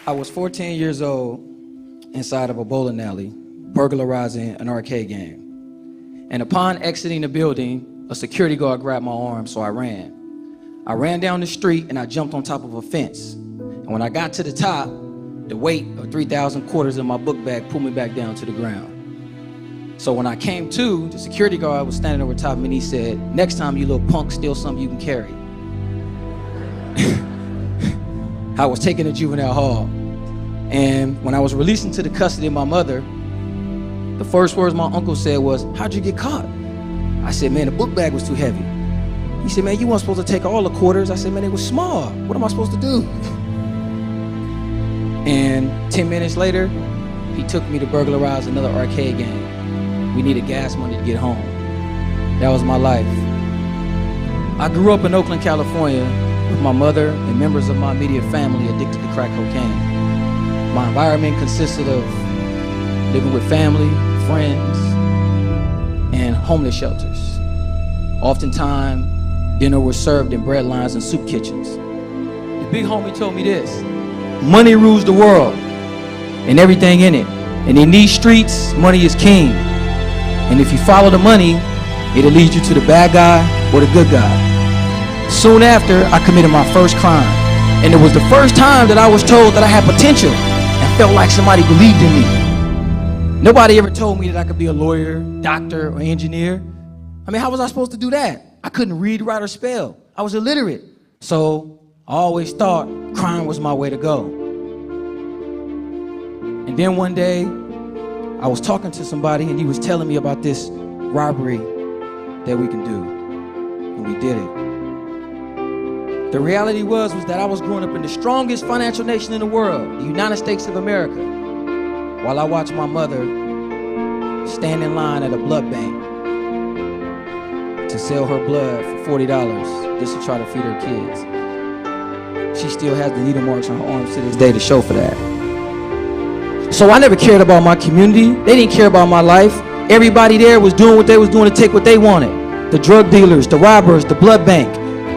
I was 14 years old inside of a bowling alley, burglarizing an arcade game. And upon exiting the building, a security guard grabbed my arm, so I ran. I ran down the street and I jumped on top of a fence. And when I got to the top, the weight of 3,000 quarters in my book bag pulled me back down to the ground. So when I came to, the security guard was standing over top of me and he said, "Next time, you little punk, steal something you can carry." I was taken to juvenile hall. And when I was released into the custody of my mother, the first words my uncle said was, "How'd you get caught?" I said, "Man, the book bag was too heavy." He said, "Man, you weren't supposed to take all the quarters." I said, "Man, it was small. What am I supposed to do?" And 10 minutes later, he took me to burglarize another arcade game. We needed gas money to get home. That was my life. I grew up in Oakland, California, with my mother and members of my immediate family addicted to crack cocaine. My environment consisted of living with family, friends, and homeless shelters. Oftentimes, dinner was served in bread lines and soup kitchens. The big homie told me this: money rules the world and everything in it. And in these streets, money is king. And if you follow the money, it'll lead you to the bad guy or the good guy. Soon after, I committed my first crime. And it was the first time that I was told that I had potential and felt like somebody believed in me. Nobody ever told me that I could be a lawyer, doctor, or engineer. I mean, how was I supposed to do that? I couldn't read, write, or spell. I was illiterate. So I always thought crime was my way to go. And then one day, I was talking to somebody and he was telling me about this robbery that we can do. And we did it. The reality was that I was growing up in the strongest financial nation in the world, the United States of America, while I watched my mother stand in line at a blood bank to sell her blood for $40 just to try to feed her kids. She still has the needle marks on her arms to this day to show for that. So I never cared about my community. They didn't care about my life. Everybody there was doing what they was doing to take what they wanted. The drug dealers, the robbers, the blood bank.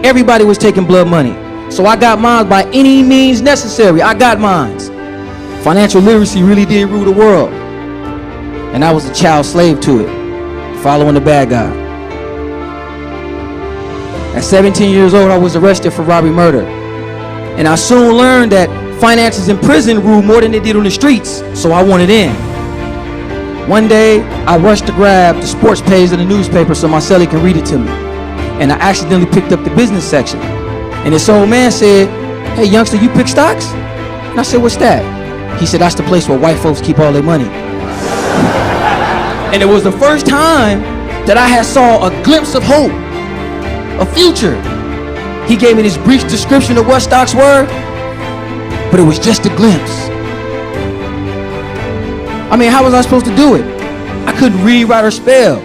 Everybody was taking blood money. So I got mine by any means necessary. I got mines. Financial literacy really did rule the world. And I was a child slave to it, following the bad guy. At 17 years old, I was arrested for robbery murder. And I soon learned that finances in prison rule more than they did on the streets, so I wanted in. One day, I rushed to grab the sports page of the newspaper so my cellie can read it to me. And I accidentally picked up the business section. And this old man said, "Hey, youngster, you pick stocks?" And I said, "What's that?" He said, "That's the place where white folks keep all their money." And it was the first time that I had saw a glimpse of hope, a future. He gave me this brief description of what stocks were, but it was just a glimpse. I mean, how was I supposed to do it? I couldn't read, write, or spell.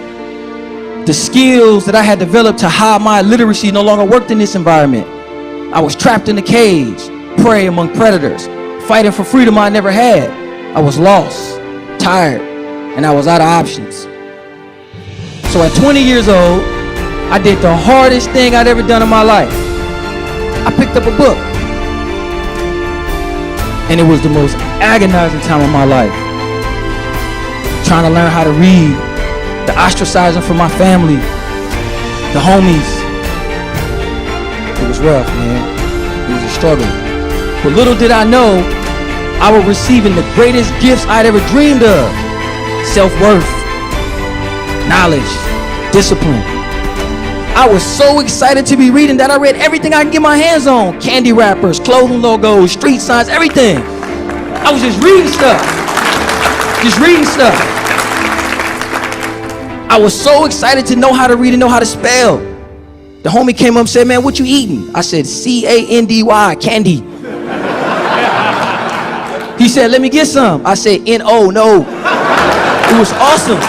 The skills that I had developed to hide my illiteracy no longer worked in this environment. I was trapped in a cage, prey among predators, fighting for freedom I never had. I was lost, tired, and I was out of options. So at 20 years old, I did the hardest thing I'd ever done in my life. I picked up a book. And it was the most agonizing time of my life. Trying to learn how to read, the ostracizing from my family, the homies. It was rough, man. It was a struggle. But little did I know, I was receiving the greatest gifts I'd ever dreamed of. Self-worth, knowledge, discipline. I was so excited to be reading that I read everything I could get my hands on. Candy wrappers, clothing logos, street signs, everything. I was just reading stuff. Just reading stuff. I was so excited to know how to read and know how to spell. The homie came up and said, "Man, what you eating?" I said, "C-A-N-D-Y, candy." He said, "Let me get some." I said, "N-O, no." It was awesome.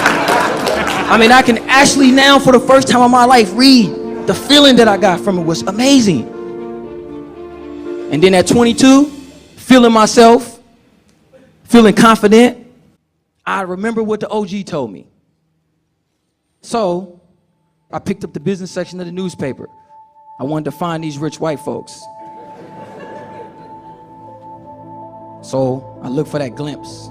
I mean, I can actually now, for the first time in my life, read. The feeling that I got from it was amazing. And then at 22, feeling myself, feeling confident, I remember what the OG told me. So I picked up the business section of the newspaper. I wanted to find these rich white folks. So I look for that glimpse.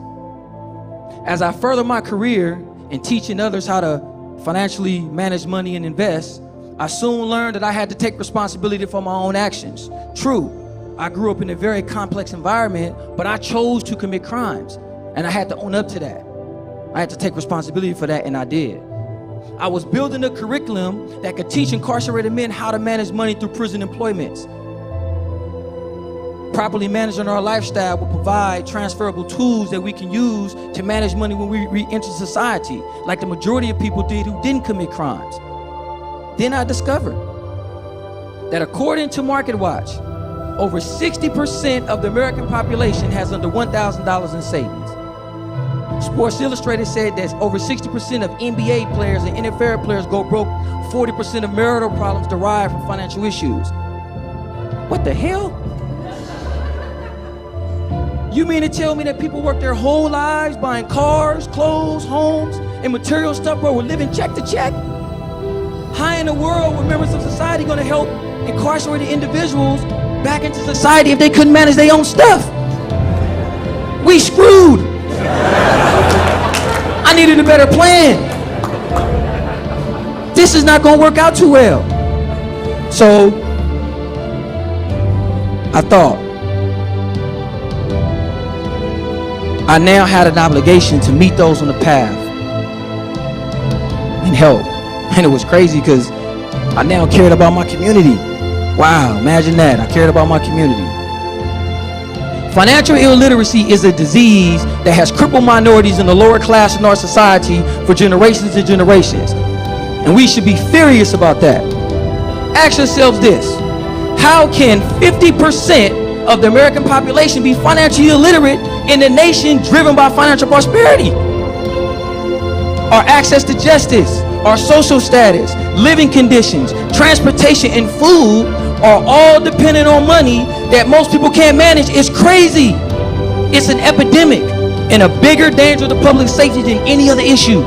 As I further my career in teaching others how to financially manage money and invest, I soon learned that I had to take responsibility for my own actions. True, I grew up in a very complex environment, but I chose to commit crimes, and I had to own up to that. I had to take responsibility for that, and I did. I was building a curriculum that could teach incarcerated men how to manage money through prison employments. Properly managing our lifestyle will provide transferable tools that we can use to manage money when we re-enter society, like the majority of people did who didn't commit crimes. Then I discovered that according to MarketWatch, over 60% of the American population has under $1,000 in savings. Sports Illustrated said that over 60% of NBA players and NFL players go broke. 40% of marital problems derive from financial issues. What the hell? You mean to tell me that people work their whole lives buying cars, clothes, homes, and material stuff, but we're living check to check? How in the world were members of society going to help incarcerated individuals back into society if they couldn't manage their own stuff? We screwed. I needed a better plan. This is not going to work out too well. So I thought I now had an obligation to meet those on the path and help. And it was crazy because I now cared about my community. Wow, imagine that. I cared about my community. Financial illiteracy is a disease that has crippled minorities in the lower class in our society for generations and generations. And we should be furious about that. Ask yourselves this: how can 50% of the American population be financially illiterate in a nation driven by financial prosperity? Our access to justice, our social status, living conditions, transportation, and food are all dependent on money that most people can't manage. Is crazy. It's an epidemic and a bigger danger to public safety than any other issue.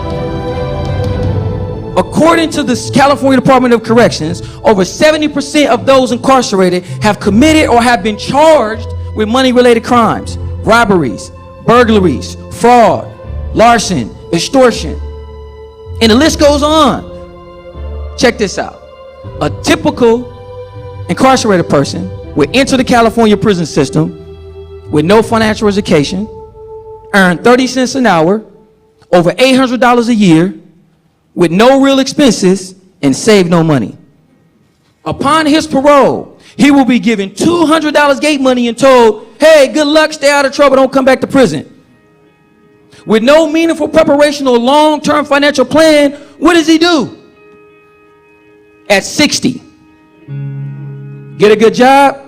According to the California Department of Corrections, over 70% of those incarcerated have committed or have been charged with money-related crimes, robberies, burglaries, fraud, larceny, extortion, and the list goes on. Check this out. A typical incarcerated person would enter the California prison system with no financial education, earn 30 cents an hour, over $800 a year, with no real expenses, and save no money. Upon his parole, he will be given $200 gate money and told, hey, good luck, stay out of trouble, don't come back to prison. With no meaningful preparation or long-term financial plan, what does he do? At 60, get a good job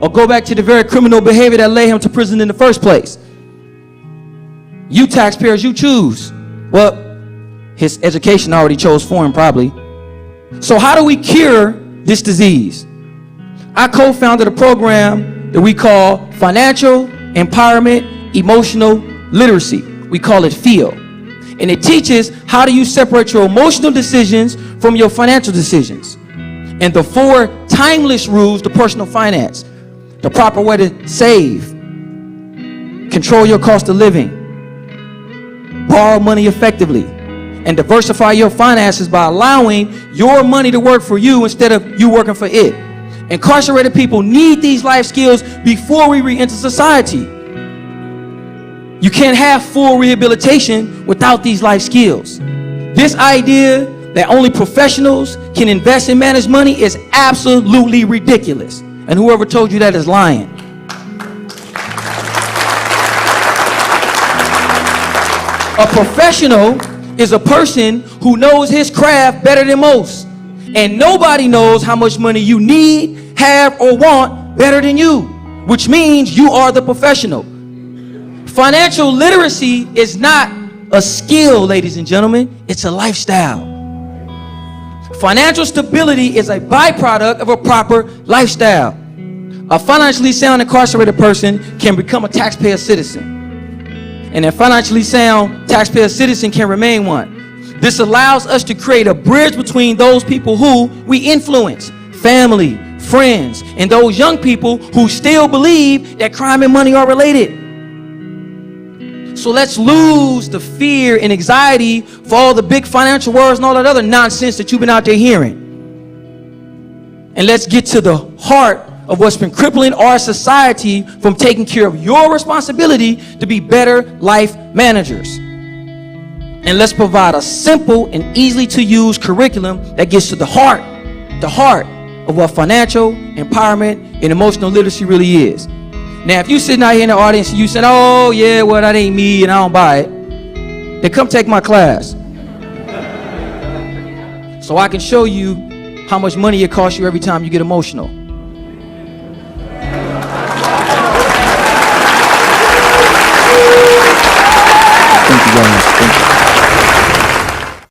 or go back to the very criminal behavior that led him to prison in the first place? You taxpayers, you choose. Well, his education already chose for him probably. So how do we cure this disease? I co-founded a program that we call Financial Empowerment Emotional Literacy. We call it FEEL. And it teaches how do you separate your emotional decisions from your financial decisions. And the 4 timeless rules to personal finance. The proper way to save. Control your cost of living. Borrow money effectively. And diversify your finances by allowing your money to work for you instead of you working for it. Incarcerated people need these life skills before we re-enter society. You can't have full rehabilitation without these life skills. This idea that only professionals can invest and manage money is absolutely ridiculous. And whoever told you that is lying. A professional is a person who knows his craft better than most. And nobody knows how much money you need, have, or want better than you, which means you are the professional. Financial literacy is not a skill, ladies and gentlemen. It's a lifestyle. Financial stability is a byproduct of a proper lifestyle. A financially sound incarcerated person can become a taxpayer citizen. And a financially sound taxpayer citizen can remain one. This allows us to create a bridge between those people who we influence, family, friends, and those young people who still believe that crime and money are related. So let's lose the fear and anxiety for all the big financial words and all that other nonsense that you've been out there hearing. And let's get to the heart of what's been crippling our society from taking care of your responsibility to be better life managers. And let's provide a simple and easily to use curriculum that gets to the heart of what financial empowerment and emotional literacy really is. Now, if you're sitting out here in the audience and you said, oh yeah, well that ain't me and I don't buy it, then come take my class. So I can show you how much money it costs you every time you get emotional.